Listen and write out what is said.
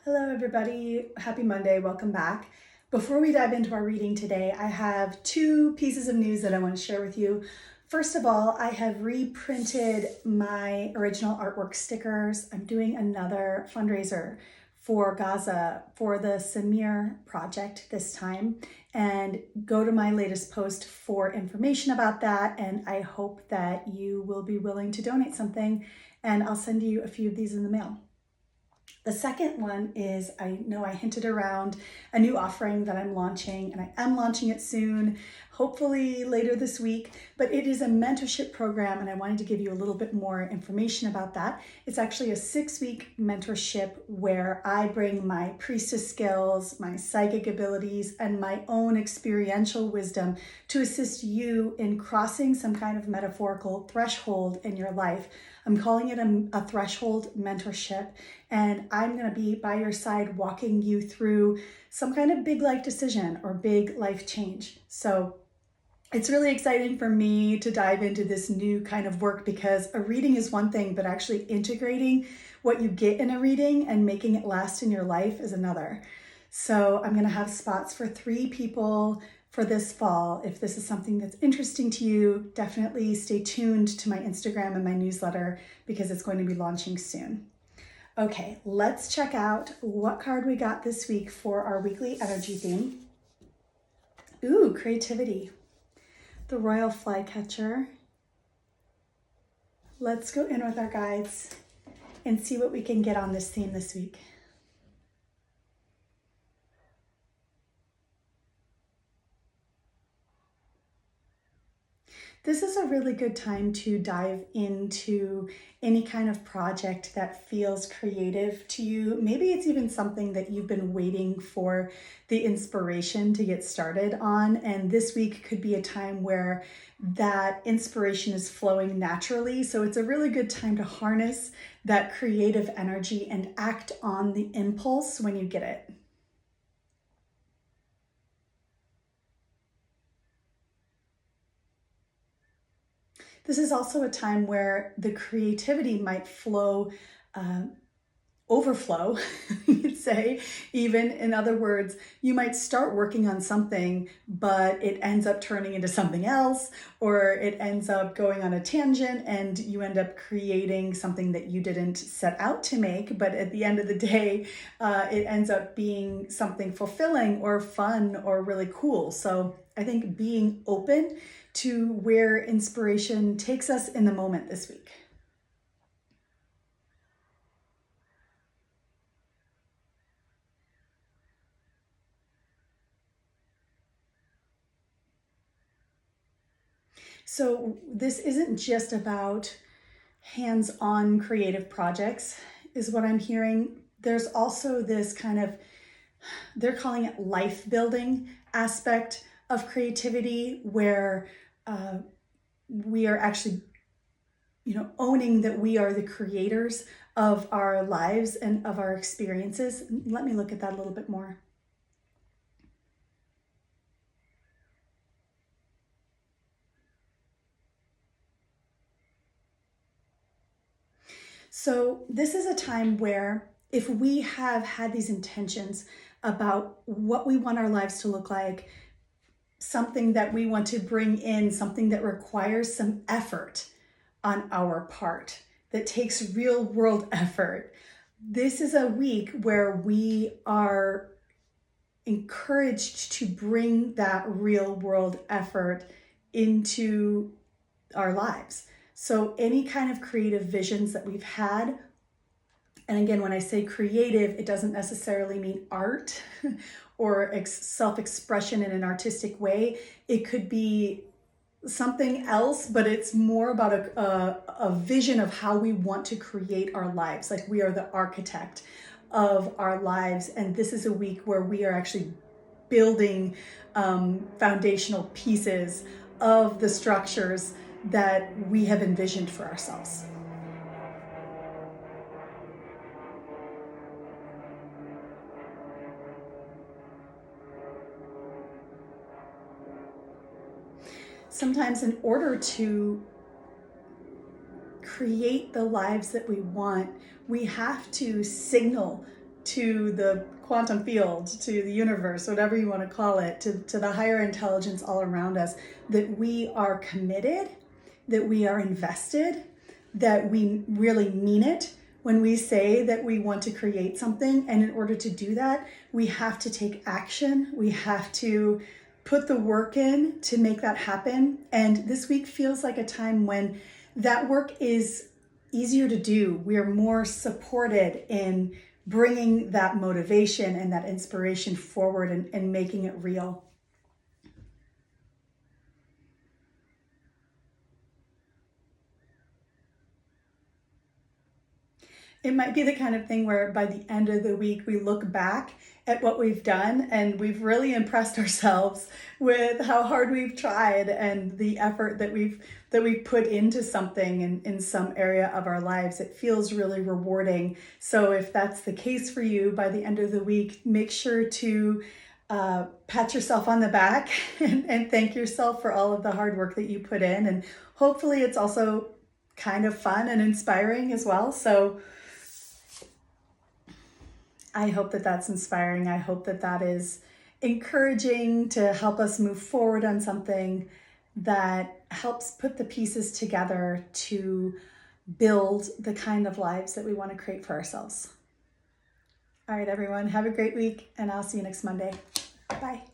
Hello, everybody. Happy Monday. Welcome back. Before we dive into our reading today, I have two pieces of news that I want to share with you. First of all, I have reprinted my original artwork stickers. I'm doing another fundraiser for Gaza for the Samir project this time, and go to my latest post for information about that. And I hope that you will be willing to donate something, and I'll send you a few of these in the mail. The second one is, I know I hinted around a new offering that I'm launching, and I am launching it soon, hopefully later this week, but it is a mentorship program, and I wanted to give you a little bit more information about that. It's actually a 6-week mentorship where I bring my priestess skills, my psychic abilities, and my own experiential wisdom to assist you in crossing some kind of metaphorical threshold in your life. I'm calling it a threshold mentorship, and I'm going to be by your side walking you through some kind of big life decision or big life change. So it's really exciting for me to dive into this new kind of work, because a reading is one thing, but actually integrating what you get in a reading and making it last in your life is another. So I'm going to have spots for 3 people for this fall. If this is something that's interesting to you, definitely stay tuned to my Instagram and my newsletter, because it's going to be launching soon. Okay, let's check out what card we got this week for our weekly energy theme. Ooh, creativity. The Royal Flycatcher. Let's go in with our guides and see what we can get on this theme this week. This is a really good time to dive into any kind of project that feels creative to you. Maybe it's even something that you've been waiting for the inspiration to get started on. And this week could be a time where that inspiration is flowing naturally. So it's a really good time to harness that creative energy and act on the impulse when you get it. This is also a time where the creativity might overflow, you'd say, even. In other words, you might start working on something, but it ends up turning into something else, or it ends up going on a tangent and you end up creating something that you didn't set out to make. But at the end of the day, it ends up being something fulfilling or fun or really cool. So I think being open to where inspiration takes us in the moment this week. So this isn't just about hands-on creative projects, is what I'm hearing. There's also this kind of, they're calling it life building aspect of creativity, where we are actually, owning that we are the creators of our lives and of our experiences. Let me look at that a little bit more. So this is a time where, if we have had these intentions about what we want our lives to look like, something that we want to bring in, something that requires some effort on our part, that takes real world effort, this is a week where we are encouraged to bring that real world effort into our lives. So any kind of creative visions that we've had, and again, when I say creative, it doesn't necessarily mean art or self-expression in an artistic way. It could be something else, but it's more about a vision of how we want to create our lives. Like, we are the architect of our lives, and this is a week where we are actually building foundational pieces of the structures that we have envisioned for ourselves. Sometimes, in order to create the lives that we want, we have to signal to the quantum field, to the universe, whatever you want to call it, to the higher intelligence all around us, that we are committed, that we are invested, that we really mean it when we say that we want to create something. And in order to do that, we have to take action. We have to put the work in to make that happen. And this week feels like a time when that work is easier to do. We are more supported in bringing that motivation and that inspiration forward and making it real. It might be the kind of thing where by the end of the week, we look back at what we've done and we've really impressed ourselves with how hard we've tried and the effort that we've put into something in some area of our lives. It feels really rewarding. So if that's the case for you, by the end of the week, make sure to pat yourself on the back and thank yourself for all of the hard work that you put in. And hopefully it's also kind of fun and inspiring as well. So I hope that that's inspiring. I hope that that is encouraging to help us move forward on something that helps put the pieces together to build the kind of lives that we want to create for ourselves. All right, everyone, have a great week, and I'll see you next Monday. Bye.